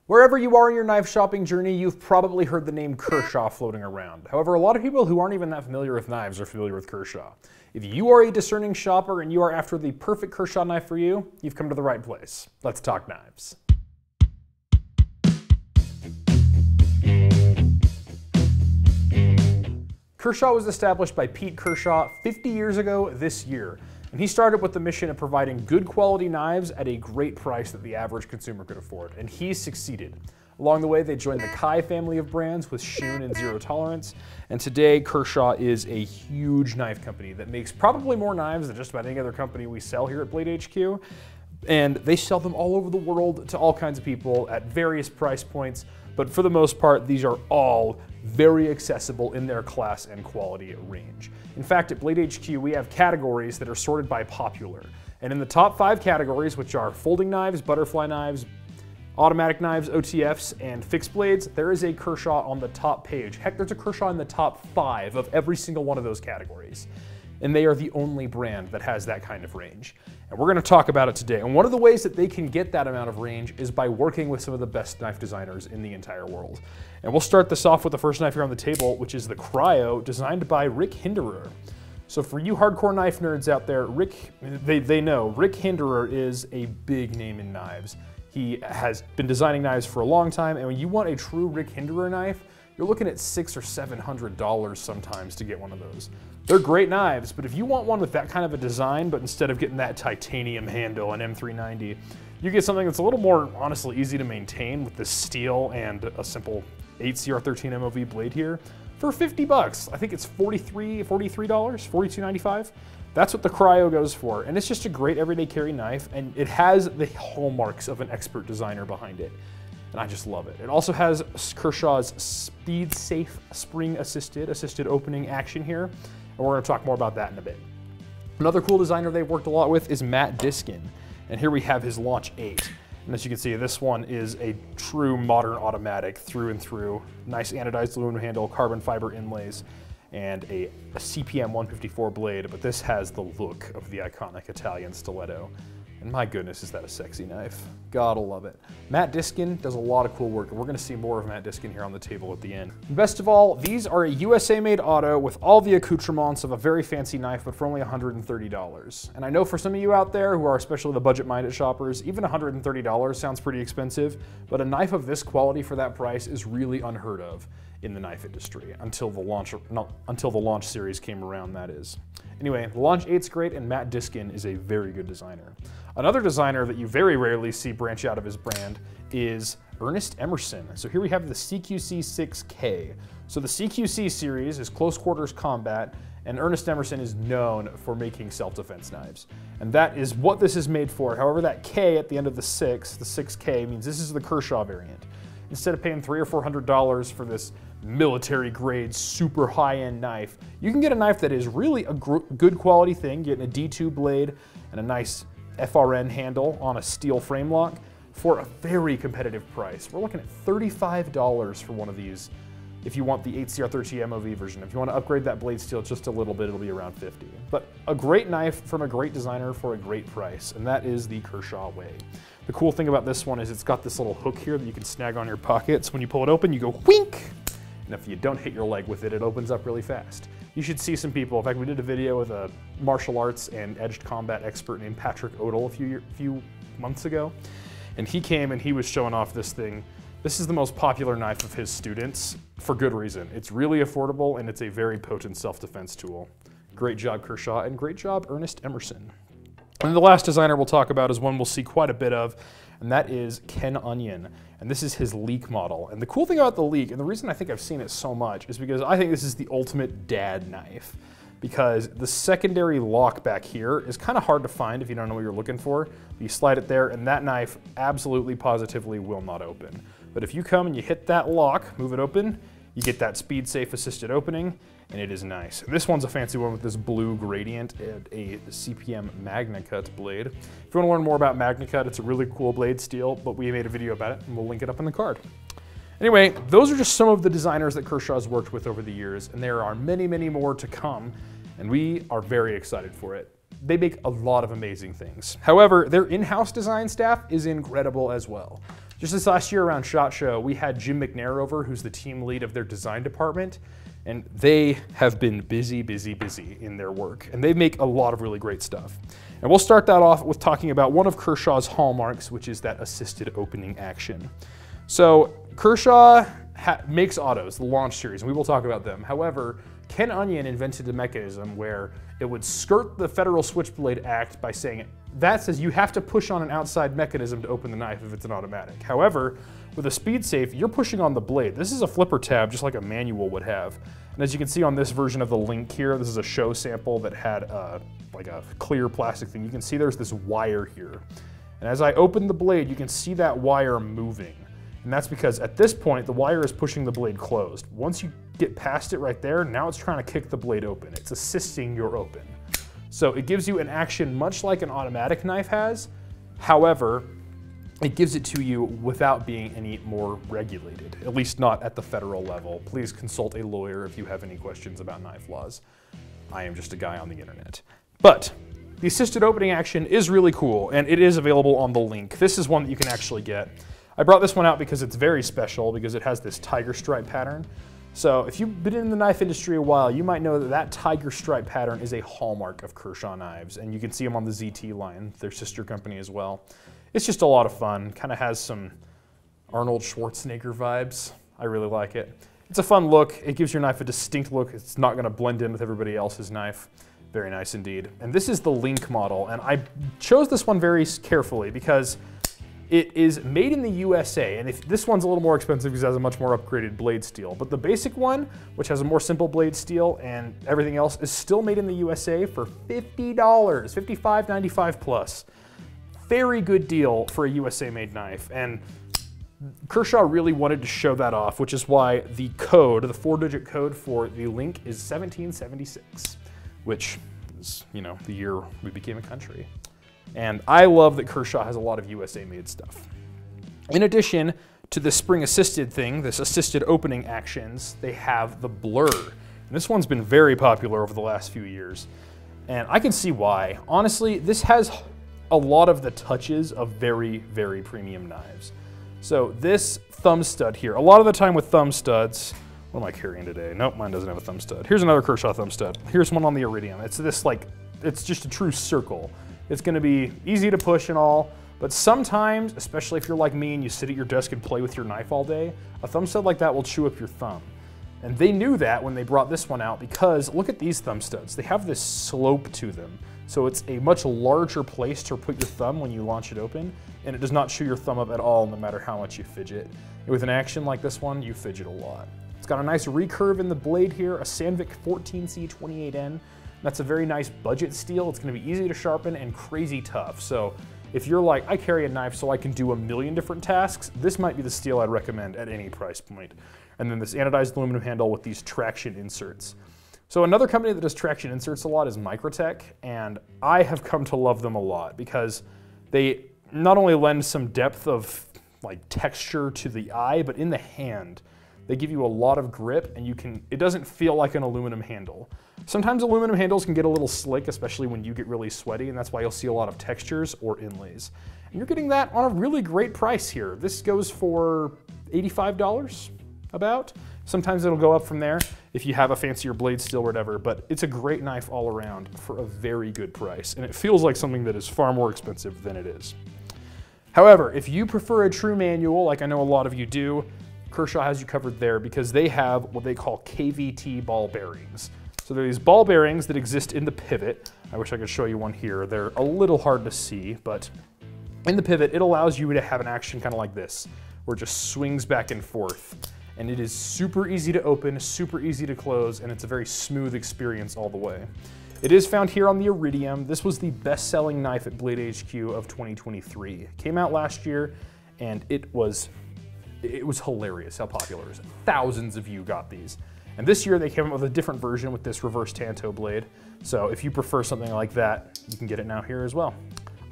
Wherever you are in your knife shopping journey, you've probably heard the name Kershaw floating around. However, a lot of people who aren't even that familiar with knives are familiar with Kershaw. If you are a discerning shopper and you are after the perfect Kershaw knife for you, you've come to the right place. Let's talk knives. Kershaw was established by Pete Kershaw 50 years ago this year, and he started with the mission of providing good quality knives at a great price that the average consumer could afford, and he's succeeded. Along the way, they joined the Kai family of brands with Shun and Zero Tolerance, and today Kershaw is a huge knife company that makes probably more knives than just about any other company we sell here at Blade HQ, and they sell them all over the world to all kinds of people at various price points, but for the most part, these are all very accessible in their class and quality range. In fact, at Blade HQ, we have categories that are sorted by popular. And in the top 5 categories, which are folding knives, butterfly knives, automatic knives, OTFs, and fixed blades, there is a Kershaw on the top page. Heck, there's a Kershaw in the top 5 of every single one of those categories. And they are the only brand that has that kind of range. And we're going to talk about it today. And one of the ways that they can get that amount of range is by working with some of the best knife designers in the entire world. And we'll start this off with the first knife here on the table, which is the Cryo, designed by Rick Hinderer. So for you hardcore knife nerds out there, they know Rick Hinderer is a big name in knives. He has been designing knives for a long time, and when you want a true Rick Hinderer knife, you're looking at $600 or $700 sometimes to get one of those. They're great knives, but if you want one with that kind of a design, but instead of getting that titanium handle and M390, you get something that's a little more, honestly, easy to maintain with this steel and a simple 8CR13 MOV blade here for 50 bucks. I think it's $43, $42.95. That's what the Cryo goes for, and it's just a great everyday carry knife, and it has the hallmarks of an expert designer behind it. And I just love it. It also has Kershaw's speed safe spring assisted opening action here. And we're gonna talk more about that in a bit. Another cool designer they've worked a lot with is Matt Diskin. And here we have his Launch 8. And as you can see, this one is a true modern automatic through and through. Nice anodized aluminum handle, carbon fiber inlays, and a CPM 154 blade, but this has the look of the iconic Italian stiletto. And my goodness, is that a sexy knife. Gotta love it. Matt Diskin does a lot of cool work, and we're gonna see more of Matt Diskin here on the table at the end. And best of all, these are a USA-made auto with all the accoutrements of a very fancy knife, but for only $130. And I know for some of you out there who are especially the budget-minded shoppers, even $130 sounds pretty expensive, but a knife of this quality for that price is really unheard of in the knife industry, until the launch series came around, that is. Anyway, the Launch 8's great, and Matt Diskin is a very good designer. Another designer that you very rarely see branch out of his brand is Ernest Emerson. So here we have the CQC 6K. So the CQC series is close quarters combat, and Ernest Emerson is known for making self-defense knives. And that is what this is made for. However, that K at the end of the 6K, means this is the Kershaw variant. Instead of paying $300 or $400 for this military grade, super high-end knife, you can get a knife that is really a good quality thing, getting a D2 blade and a nice FRN handle on a steel frame lock for a very competitive price. We're looking at $35 for one of these if you want the 8CR13 MOV version. If you want to upgrade that blade steel just a little bit, it'll be around $50. But a great knife from a great designer for a great price, and that is the Kershaw way. The cool thing about this one is it's got this little hook here that you can snag on your pockets. When you pull it open, you go wink! And if you don't hit your leg with it, it opens up really fast. You should see some people. In fact, we did a video with a martial arts and edged combat expert named Patrick Odell a few months ago. And he came and he was showing off this thing. This is the most popular knife of his students for good reason. It's really affordable, and it's a very potent self-defense tool. Great job, Kershaw, and great job, Ernest Emerson. And the last designer we'll talk about is one we'll see quite a bit of, and that is Ken Onion. And this is his Leek model. And the cool thing about the Leek, and the reason I think I've seen it so much, is because I think this is the ultimate dad knife. Because the secondary lock back here is kind of hard to find if you don't know what you're looking for. You slide it there, and that knife absolutely positively will not open. But if you come and you hit that lock, move it open, you get that speed safe assisted opening, and it is nice. And this one's a fancy one with this blue gradient and a CPM Magna Cut blade. If you want to learn more about Magna Cut, it's a really cool blade steel, but we made a video about it, and we'll link it up in the card. Anyway, those are just some of the designers that Kershaw's worked with over the years, and there are many, many more to come, and we are very excited for it. They make a lot of amazing things. However, their in-house design staff is incredible as well. Just this last year around SHOT Show, we had Jim McNair over, who's the team lead of their design department, and they have been busy in their work, and they make a lot of really great stuff. And we'll start that off with talking about one of Kershaw's hallmarks, which is that assisted opening action. So Kershaw makes autos, the launch series, and we will talk about them. However, Ken Onion invented a mechanism where it would skirt the Federal Switchblade Act by saying that says you have to push on an outside mechanism to open the knife if it's an automatic. However, with a speed safe, you're pushing on the blade. This is a flipper tab just like a manual would have. And as you can see on this version of the Link here, this is a show sample that had like a clear plastic thing. You can see there's this wire here. And as I open the blade, you can see that wire moving. And that's because at this point, the wire is pushing the blade closed. Once you get past it right there, now it's trying to kick the blade open. It's assisting your open. So it gives you an action much like an automatic knife has. However, it gives it to you without being any more regulated, at least not at the federal level. Please consult a lawyer if you have any questions about knife laws. I am just a guy on the internet. But the assisted opening action is really cool, and it is available on the Link. This is one that you can actually get. I brought this one out because it's very special, because it has this tiger stripe pattern. So if you've been in the knife industry a while, you might know that that tiger stripe pattern is a hallmark of Kershaw Knives, and you can see them on the ZT line, their sister company as well. It's just a lot of fun, kind of has some Arnold Schwarzenegger vibes. I really like it. It's a fun look, it gives your knife a distinct look, it's not gonna blend in with everybody else's knife. Very nice indeed. And this is the Link model, and I chose this one very carefully because it is made in the USA, and this one's a little more expensive because it has a much more upgraded blade steel. But the basic one, which has a more simple blade steel and everything else, is still made in the USA for $50, $55.95 plus. Very good deal for a USA-made knife, and Kershaw really wanted to show that off, which is why the code, the 4-digit code for the Link is 1776, which is, you know, the year we became a country. And I love that Kershaw has a lot of USA-made stuff. In addition to the spring-assisted thing, this assisted opening actions, they have the Blur. And this one's been very popular over the last few years. And I can see why. Honestly, this has a lot of the touches of very premium knives. So this thumb stud here, a lot of the time with thumb studs, what am I carrying today? Nope, mine doesn't have a thumb stud. Here's another Kershaw thumb stud. Here's one on the Iridium. It's this like, it's just a true circle. It's gonna be easy to push and all, but sometimes, especially if you're like me and you sit at your desk and play with your knife all day, a thumb stud like that will chew up your thumb. And they knew that when they brought this one out, because look at these thumb studs. They have this slope to them. So it's a much larger place to put your thumb when you launch it open, and it does not chew your thumb up at all, no matter how much you fidget. And with an action like this one, you fidget a lot. It's got a nice recurve in the blade here, a Sandvik 14C28N. That's a very nice budget steel. It's gonna be easy to sharpen and crazy tough. So if you're like, I carry a knife so I can do a million different tasks, this might be the steel I'd recommend at any price point. And then this anodized aluminum handle with these traction inserts. So another company that does traction inserts a lot is Microtech, and I have come to love them a lot because they not only lend some depth of like texture to the eye, but in the hand, they give you a lot of grip, and it doesn't feel like an aluminum handle. Sometimes aluminum handles can get a little slick, especially when you get really sweaty, and that's why you'll see a lot of textures or inlays. And you're getting that on a really great price here. This goes for $85 about. Sometimes it'll go up from there if you have a fancier blade steel or whatever, but it's a great knife all around for a very good price, and it feels like something that is far more expensive than it is. However, if you prefer a true manual, like I know a lot of you do, Kershaw has you covered there because they have what they call KVT ball bearings. So there are these ball bearings that exist in the pivot. I wish I could show you one here. They're a little hard to see, but in the pivot, it allows you to have an action kind of like this, where it just swings back and forth. And it is super easy to open, super easy to close, and it's a very smooth experience all the way. It is found here on the Iridium. This was the best-selling knife at Blade HQ of 2023. It came out last year, and it was hilarious how popular it is. Thousands of you got these. And this year they came up with a different version with this reverse tanto blade. So if you prefer something like that, you can get it now here as well.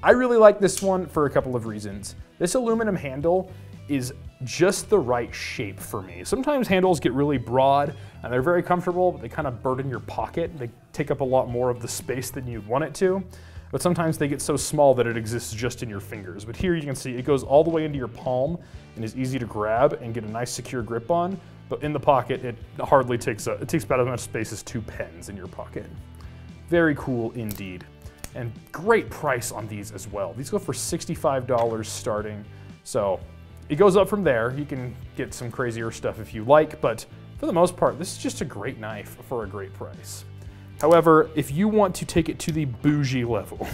I really like this one for a couple of reasons. This aluminum handle is just the right shape for me. Sometimes handles get really broad and they're very comfortable, but they kind of burden your pocket. They take up a lot more of the space than you'd want it to. but sometimes they get so small that it exists just in your fingers. But here you can see it goes all the way into your palm and is easy to grab and get a nice secure grip on. But in the pocket, it hardly takes it takes about as much space as 2 pens in your pocket. Very cool indeed. And great price on these as well. These go for $65 starting. So it goes up from there. You can get some crazier stuff if you like, but for the most part, this is just a great knife for a great price. However, if you want to take it to the bougie level,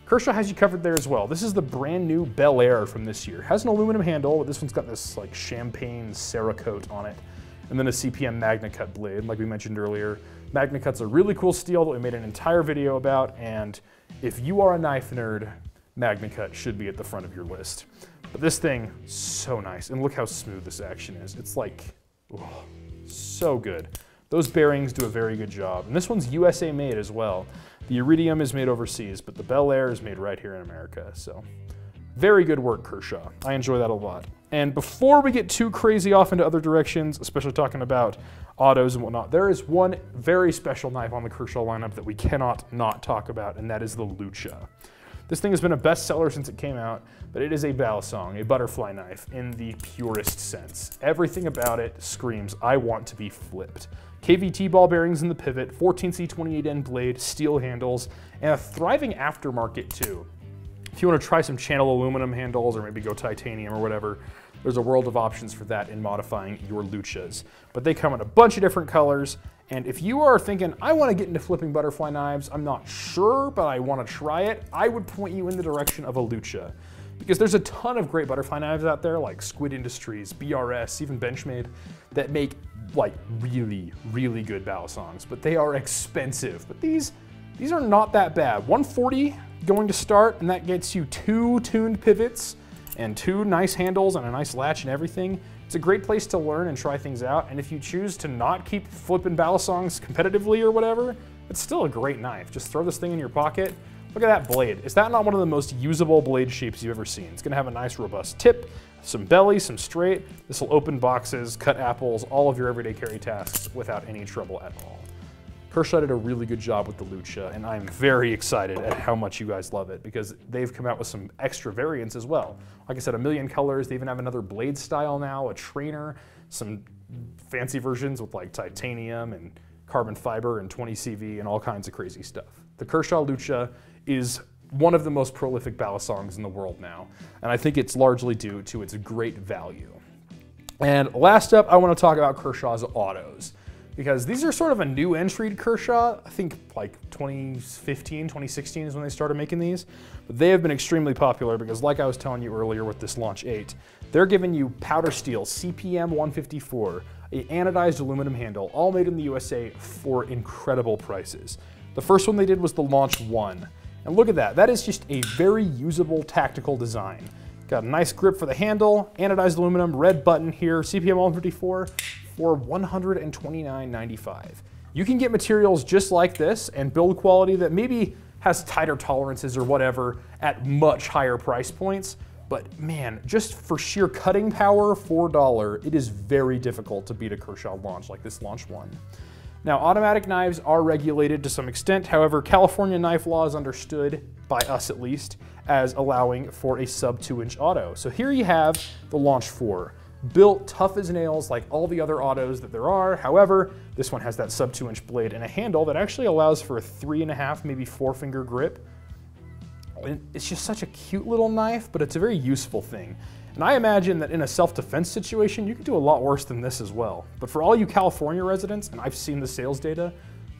Kershaw has you covered there as well. This is the brand new Bel-Air from this year. It has an aluminum handle, but this one's got this like champagne Cerakote on it, and then a CPM MagnaCut blade, like we mentioned earlier. MagnaCut's a really cool steel that we made an entire video about, and if you are a knife nerd, MagnaCut should be at the front of your list. But this thing, so nice, and look how smooth this action is. It's like, oh, so good. Those bearings do a very good job, and this one's USA made as well. The Iridium is made overseas, but the Bel-Air is made right here in America, so very good work, Kershaw. I enjoy that a lot. And before we get too crazy off into other directions, especially talking about autos and whatnot, there is one very special knife on the Kershaw lineup that we cannot not talk about, and that is the Lucha. This thing has been a bestseller since it came out, but it is a balisong, a butterfly knife in the purest sense. Everything about it screams, I want to be flipped. KVT ball bearings in the pivot, 14C28N blade, steel handles, and a thriving aftermarket too. If you want to try some channel aluminum handles or maybe go titanium or whatever, there's a world of options for that in modifying your Luchas. But they come in a bunch of different colors, and if you are thinking, I want to get into flipping butterfly knives, I'm not sure, but I want to try it, I would point you in the direction of a Lucha. Because there's a ton of great butterfly knives out there, like Squid Industries, BRS, even Benchmade, that make like really, really good balisongs, but they are expensive. But these are not that bad. $140 going to start, and that gets you 2 tuned pivots and 2 nice handles and a nice latch and everything. It's a great place to learn and try things out, and if you choose to not keep flipping balisongs competitively or whatever, it's still a great knife. Just throw this thing in your pocket. Look at that blade. Is that not one of the most usable blade shapes you've ever seen? It's gonna have a nice robust tip, some belly, some straight. This will open boxes, cut apples, all of your everyday carry tasks without any trouble at all. Kershaw did a really good job with the Lucha, and I'm very excited at how much you guys love it because they've come out with some extra variants as well. Like I said, a million colors. They even have another blade style now, a trainer, some fancy versions with like titanium and carbon fiber and 20 CV and all kinds of crazy stuff. The Kershaw Lucha is one of the most prolific balisongs in the world now, and I think it's largely due to its great value. And last up, I want to talk about Kershaw's autos, because these are sort of a new entry to Kershaw. I think like 2015, 2016 is when they started making these, but they have been extremely popular because like I was telling you earlier with this Launch 8, they're giving you powder steel, CPM 154, an anodized aluminum handle, all made in the USA for incredible prices. The first one they did was the Launch 1. And look at that, that is just a very usable tactical design. Got a nice grip for the handle, anodized aluminum, red button here, CPM 154 for $129.95. You can get materials just like this and build quality that maybe has tighter tolerances or whatever at much higher price points, but man, just for sheer cutting power, $4, it is very difficult to beat a Kershaw launch like this Launch 1. Now, automatic knives are regulated to some extent. However, California knife law is understood, by us at least, as allowing for a sub 2-inch auto. So here you have the Launch 4, built tough as nails like all the other autos that there are. However, this one has that sub 2-inch blade and a handle that actually allows for a 3.5, maybe 4-finger grip. It's just such a cute little knife, but it's a very useful thing. And I imagine that in a self-defense situation, you could do a lot worse than this as well. But for all you California residents, and I've seen the sales data,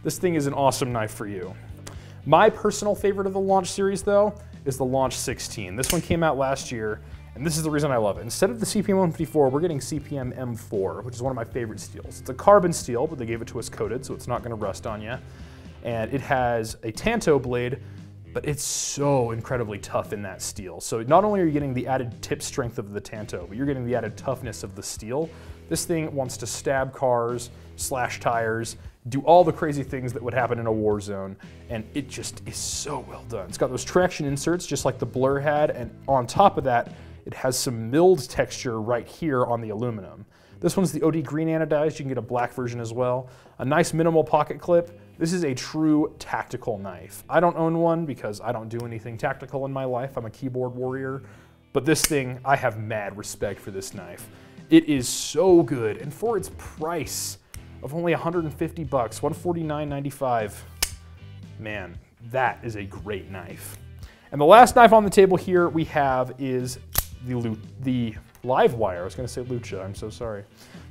this thing is an awesome knife for you. My personal favorite of the Launch series, though, is the Launch 16. This one came out last year, and this is the reason I love it. Instead of the CPM 154, we're getting CPM M4, which is one of my favorite steels. It's a carbon steel, but they gave it to us coated, so it's not gonna rust on you. And it has a Tanto blade, but it's so incredibly tough in that steel. So not only are you getting the added tip strength of the Tanto, but you're getting the added toughness of the steel. This thing wants to stab cars, slash tires, do all the crazy things that would happen in a war zone, and it just is so well done. It's got those traction inserts just like the Blur had, and on top of that, it has some milled texture right here on the aluminum. This one's the OD green anodized. You can get a black version as well. A nice minimal pocket clip, This is a true tactical knife. I don't own one because I don't do anything tactical in my life. I'm a keyboard warrior. But this thing, I have mad respect for this knife. It is so good, and for its price of only 150 bucks, $149.95, man, that is a great knife. And the last knife on the table here we have is the Livewire. I was gonna say Lucha, I'm so sorry.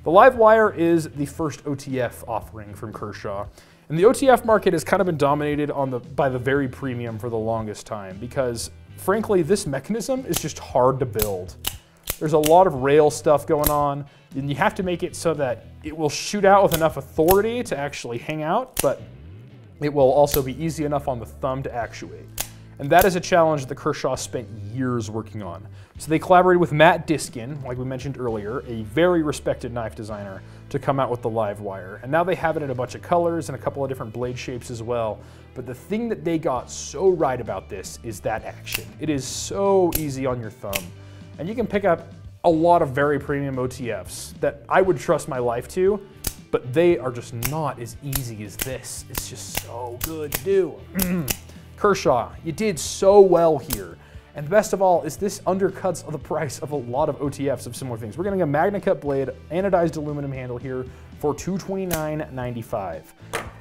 The Livewire is the first OTF offering from Kershaw. And the OTF market has kind of been dominated by the very premium for the longest time because, frankly, this mechanism is just hard to build. There's a lot of rail stuff going on, and you have to make it so that it will shoot out with enough authority to actually hang out, but it will also be easy enough on the thumb to actuate. And that is a challenge that Kershaw spent years working on. So they collaborated with Matt Diskin, like we mentioned earlier, a very respected knife designer, to come out with the Livewire. And now they have it in a bunch of colors and a couple of different blade shapes as well. But the thing that they got so right about this is that action. It is so easy on your thumb. And you can pick up a lot of very premium OTFs that I would trust my life to, but they are just not as easy as this. It's just so good to do. Kershaw, you did so well here. And the best of all is this undercuts the price of a lot of OTFs of similar things. We're getting a Magna Cut blade, anodized aluminum handle here for $229.95.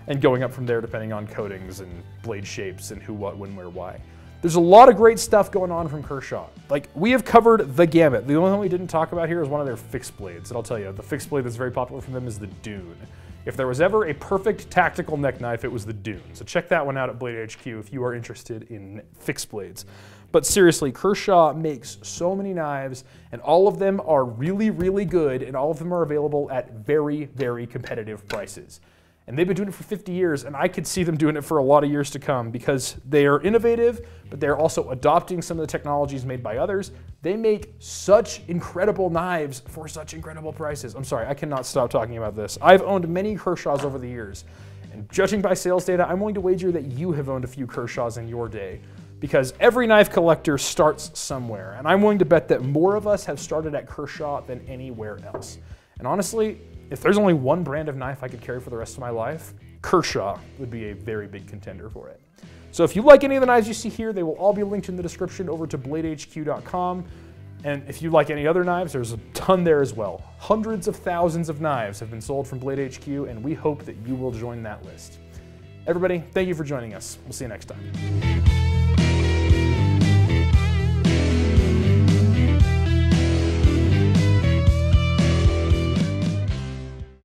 And going up from there depending on coatings and blade shapes and who, what, when, where, why. There's a lot of great stuff going on from Kershaw. Like, we have covered the gamut. The only thing we didn't talk about here is one of their fixed blades. And I'll tell you, the fixed blade that's very popular from them is the Dune. If there was ever a perfect tactical neck knife, it was the Dune. So check that one out at Blade HQ if you are interested in fixed blades. But seriously, Kershaw makes so many knives, and all of them are really, really good, and all of them are available at very, very competitive prices. And they've been doing it for 50 years, and I could see them doing it for a lot of years to come because they are innovative, but they're also adopting some of the technologies made by others. They make such incredible knives for such incredible prices. I'm sorry, I cannot stop talking about this. I've owned many Kershaws over the years, and judging by sales data, I'm willing to wager that you have owned a few Kershaws in your day because every knife collector starts somewhere, and I'm willing to bet that more of us have started at Kershaw than anywhere else. And honestly, if there's only one brand of knife I could carry for the rest of my life, Kershaw would be a very big contender for it. So if you like any of the knives you see here, they will all be linked in the description over to bladehq.com. And if you like any other knives, there's a ton there as well. Hundreds of thousands of knives have been sold from Blade HQ, and we hope that you will join that list. Everybody, thank you for joining us. We'll see you next time.